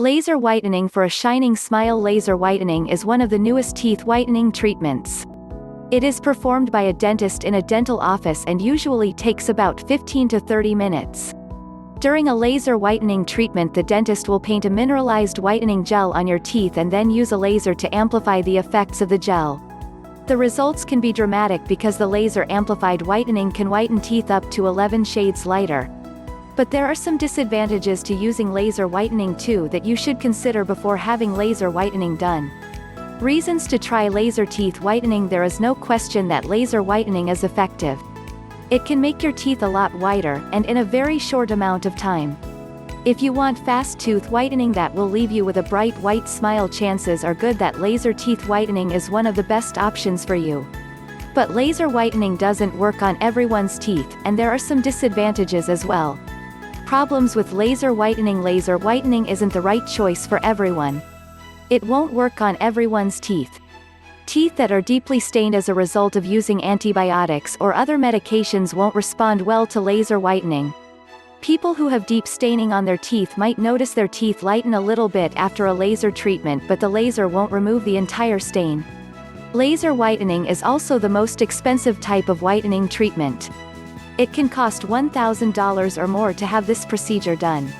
Laser whitening for a shining smile. Laser whitening is one of the newest teeth whitening treatments. It is performed by a dentist in a dental office and usually takes about 15 to 30 minutes. During a laser whitening treatment, the dentist will paint a mineralized whitening gel on your teeth and then use a laser to amplify the effects of the gel. The results can be dramatic because the laser amplified whitening can whiten teeth up to 11 shades lighter. But there are some disadvantages to using laser whitening too that you should consider before having laser whitening done. Reasons to try laser teeth whitening. There is no question that laser whitening is effective. It can make your teeth a lot whiter, and in a very short amount of time. If you want fast tooth whitening that will leave you with a bright white smile, chances are good that laser teeth whitening is one of the best options for you. But laser whitening doesn't work on everyone's teeth, and there are some disadvantages as well. Problems with laser whitening. Laser whitening isn't the right choice for everyone. It won't work on everyone's teeth. Teeth that are deeply stained as a result of using antibiotics or other medications won't respond well to laser whitening. People who have deep staining on their teeth might notice their teeth lighten a little bit after a laser treatment, but the laser won't remove the entire stain. Laser whitening is also the most expensive type of whitening treatment. It can cost $1,000 or more to have this procedure done.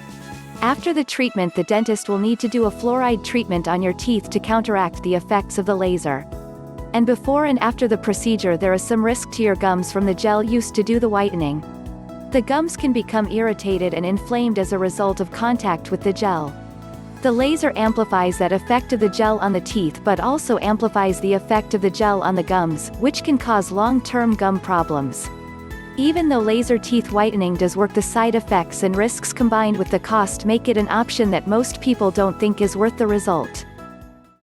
After the treatment, the dentist will need to do a fluoride treatment on your teeth to counteract the effects of the laser. And before and after the procedure, there is some risk to your gums from the gel used to do the whitening. The gums can become irritated and inflamed as a result of contact with the gel. The laser amplifies that effect of the gel on the teeth but also amplifies the effect of the gel on the gums, which can cause long-term gum problems. Even though laser teeth whitening does work, the side effects and risks combined with the cost make it an option that most people don't think is worth the result.